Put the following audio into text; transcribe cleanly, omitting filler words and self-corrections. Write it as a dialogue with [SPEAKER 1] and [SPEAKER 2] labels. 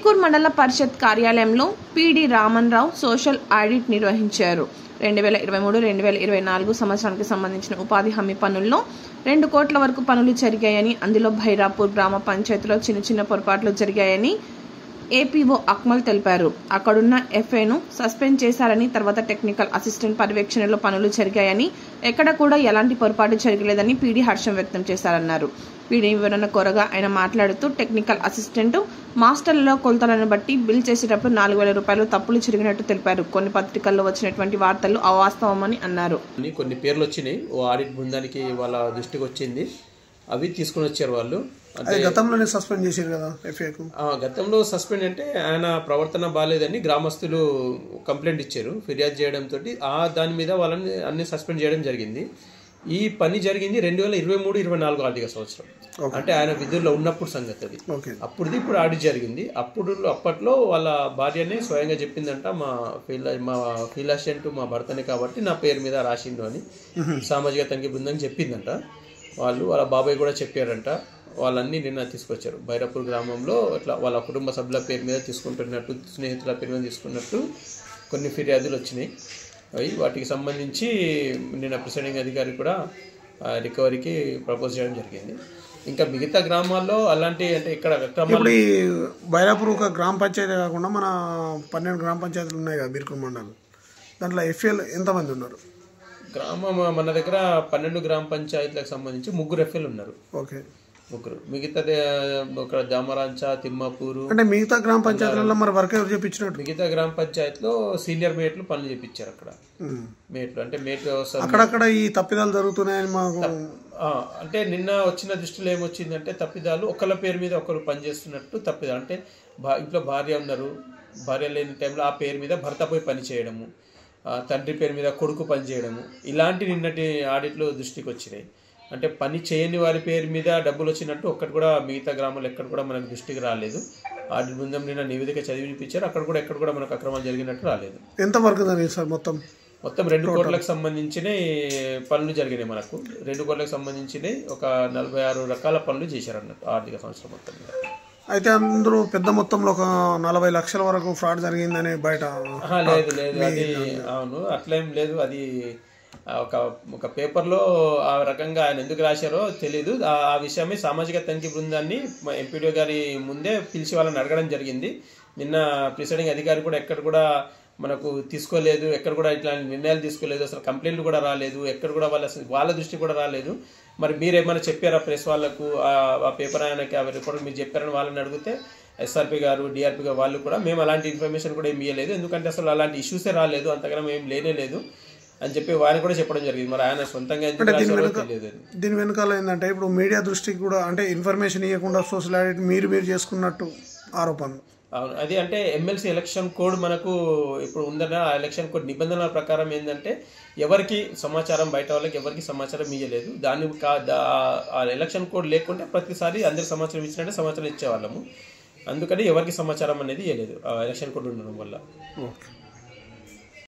[SPEAKER 1] వీర్కూర్ మండల పరిషత్ కార్యాలయంలో పీడి రామన్ రావు social audit నిర్వహించారు. 2023-2024 సంవత్సరానికి సంబంధించిన ఉపాధి హామీ పనుల్లో 2 కోట్ల వరకు పనులు జరిగాయని, అందులో భైరాపూర్ గ్రామ పంచాయతీలో చిన్న పొరపాట్లు జరిగాయని ఏపీఓ అక్మల్ తెలిపారు. అక్కడున్న ఎఫ్ఏను సస్పెండ్ చేశారని, తర్వాత టెక్నికల్ అసిస్టెంట్ పర్యవేక్షణలో పనులు జరిగాయని, ఎక్కడ కూడా ఎలాంటి పొరపాటు జరగలేదని పీడీ హర్షం వ్యక్తం చేశారన్నారు. పీడీ వివరణ కోరగా ఆయన మాట్లాడుతూ, టెక్నికల్ అసిస్టెంట్ మాస్టర్లలో కొలతలను బట్టి బిల్ చేసేటప్పుడు 4,000 రూపాయలు తప్పులు జరిగినట్టు తెలిపారు. కొన్ని పత్రికల్లో వచ్చినటువంటి వార్తలు అవాస్తవమని అన్నారు.
[SPEAKER 2] కొన్ని పేర్లు వచ్చినాయి, ఓ ఆడిట్ బృందానికి వాళ్ళ దృష్టికి వచ్చింది, అవి తీసుకుని వచ్చారు వాళ్ళు.
[SPEAKER 3] అంటే గతంలోనే సస్పెండ్ చేశారు కదా ఎఫ్ఏకు.
[SPEAKER 2] గతంలో సస్పెండ్ అంటే ఆయన ప్రవర్తన బాగాలేదని గ్రామస్తులు కంప్లైంట్ ఇచ్చారు, ఫిర్యాదు చేయడంతో దాని మీద వాళ్ళని అన్ని సస్పెండ్ చేయడం జరిగింది. ఈ పని జరిగింది 2023-24 ఆర్థిక సంవత్సరం, అంటే ఆయన విధుల్లో ఉన్నప్పుడు సంగతి అది. అప్పుడుది ఇప్పుడు ఆడిట్ జరిగింది. అప్పట్లో వాళ్ళ భార్యనే స్వయంగా చెప్పిందంట, మా ఫీల్డ్ అసిస్టెంట్ మా భర్తనే కాబట్టి నా పేరు మీద రాసిండు అని సామాజిక తనిఖీ బృందం చెప్పిందంట. వాళ్ళ బాబాయ్ కూడా చెప్పారంట. వాళ్ళన్నీ నిన్న తీసుకొచ్చారు. భైరాపూర్ గ్రామంలో ఇట్లా వాళ్ళ కుటుంబ సభ్యుల పేరు మీద తీసుకుంటున్నట్టు, స్నేహితుల పేరు మీద తీసుకున్నట్టు కొన్ని ఫిర్యాదులు వచ్చినాయి. వాటికి సంబంధించి నిన్న ప్రిసైడింగ్ అధికారి కూడా రికవరీకి ప్రపోజ్ చేయడం జరిగింది. ఇంకా మిగతా గ్రామాల్లో అలాంటి అంటే ఇక్కడ
[SPEAKER 3] ఇప్పుడు ఈ భైరాపూర్ ఒక గ్రామ పంచాయతీ కాకుండా మన 12 గ్రామ పంచాయతీలు ఉన్నాయి కదా వీర్కూర్ మండలం, దాంట్లో ఎఫ్ఏలు ఎంతమంది ఉన్నారు?
[SPEAKER 2] మన దగ్గర 12 గ్రామ పంచాయతీలకు సంబంధించి 3 ఎఫ్ఏలు ఉన్నారు.
[SPEAKER 3] ఓకే,
[SPEAKER 2] 3. మిగతా ఒక దామరాంచ, తిమ్మాపూరు,
[SPEAKER 3] అంటే మిగతా గ్రామ పంచాయతీలలో మరి వర్క్ ఎవరు చేయించినట్టు?
[SPEAKER 2] మిగతా గ్రామ పంచాయతీలో సీనియర్ మేట్లు పనులు చేయించారు. అక్కడ మేట్లు అంటే మేట్ వ్యవస్థ
[SPEAKER 3] అక్కడక్కడ ఈ తప్పిదాలు జరుగుతున్నాయని మాకు
[SPEAKER 2] అంటే నిన్న వచ్చిన దృష్టిలో ఏమొచ్చిందంటే, తప్పిదాలు ఒకళ్ళ పేరు మీద ఒకరు పనిచేస్తున్నట్టు తప్పిదాలు. అంటే ఇంట్లో భార్య ఉన్నారు, భార్య లేని టైంలో ఆ పేరు మీద భర్త పోయి పని చేయడము, తండ్రి పేరు మీద కొడుకు పని చేయడము, ఇలాంటి నిన్నటి ఆడిట్లో దృష్టికి వచ్చినాయి. అంటే పని చేయని వారి పేరు మీద డబ్బులు వచ్చినట్టు ఒక్కటి కూడా మిగతా గ్రామాలు ఎక్కడ కూడా మనకు దృష్టికి రాలేదు. ఆడిట్ బృందం నిన్న నివేదిక చదివినిపించారు, అక్కడ కూడా ఎక్కడ కూడా మనకు అక్రమాలు జరిగినట్టు రాలేదు.
[SPEAKER 3] ఎంత వరకు జరిగింది సార్? మొత్తం
[SPEAKER 2] 2 కోట్లకు సంబంధించిన పనులు జరిగినాయి. మనకు 2 కోట్లకు సంబంధించిన ఒక 46 రకాల పనులు చేశారు అన్నట్టు ఆర్థిక సంవత్సరం మొత్తం మీద.
[SPEAKER 3] అయితే అందరూ పెద్ద మొత్తంలో ఒక 40 లక్షల వరకు ఫ్రాడ్ జరిగిందని బయట.
[SPEAKER 2] లేదు అది అవును, అట్లేం లేదు. అది ఒక పేపర్లో ఆ రకంగా ఆయన ఎందుకు రాశారో తెలీదు. ఆ విషయమే సామాజిక తనిఖీ బృందాన్ని ఎంపీడీఓ గారి ముందే పిలిచి వాళ్ళని అడగడం జరిగింది. నిన్న ప్రిసైడింగ్ అధికారి కూడా ఎక్కడ కూడా మనకు తీసుకోలేదు, ఎక్కడ కూడా ఇట్లాంటి నిర్ణయాలు తీసుకోలేదు, అసలు కంప్లైంట్లు కూడా రాలేదు, ఎక్కడ కూడా వాళ్ళ దృష్టి కూడా రాలేదు. మరి మీరేమైనా చెప్పారా ప్రెస్ వాళ్ళకు, ఆ పేపర్ ఆయనకి ఆ రిపోర్ట్ మీరు చెప్పారని వాళ్ళని అడిగితే ఎస్ఆర్పి గారు, డిఆర్పి గారు వాళ్ళు కూడా మేము అలాంటి ఇన్ఫర్మేషన్ కూడా ఏమి ఇవ్వలేదు, ఎందుకంటే అసలు అలాంటి ఇష్యూసే రాలేదు, అంతగానం ఏం లేనేలేదు అని చెప్పి వారిని కూడా చెప్పడం జరిగింది. మరి ఆయన సొంతంగా
[SPEAKER 3] దీని వెనకాల ఏంటంటే, ఇప్పుడు మీడియా దృష్టికి కూడా అంటే ఇన్ఫర్మేషన్ ఇవ్వకుండా సోషల్ ఆడిట్ మీరు చేసుకున్నట్టు ఆరోపణలు.
[SPEAKER 2] అవును, అది అంటే ఎమ్మెల్సీ ఎలక్షన్ కోడ్ మనకు ఇప్పుడు ఉందన్న, ఆ ఎలక్షన్ కోడ్ నిబంధనల ప్రకారం ఏంటంటే ఎవరికి సమాచారం, బయట వాళ్ళకి ఎవరికి సమాచారం ఇవ్వలేదు. ఆ ఎలక్షన్ కోడ్ లేకుంటే ప్రతిసారి అందరికి సమాచారం ఇచ్చినట్టే సమాచారం ఇచ్చేవాళ్ళము. అందుకని ఎవరికి సమాచారం అనేది ఇవ్వలేదు ఆ ఎలక్షన్ కోడ్ ఉండడం వల్ల.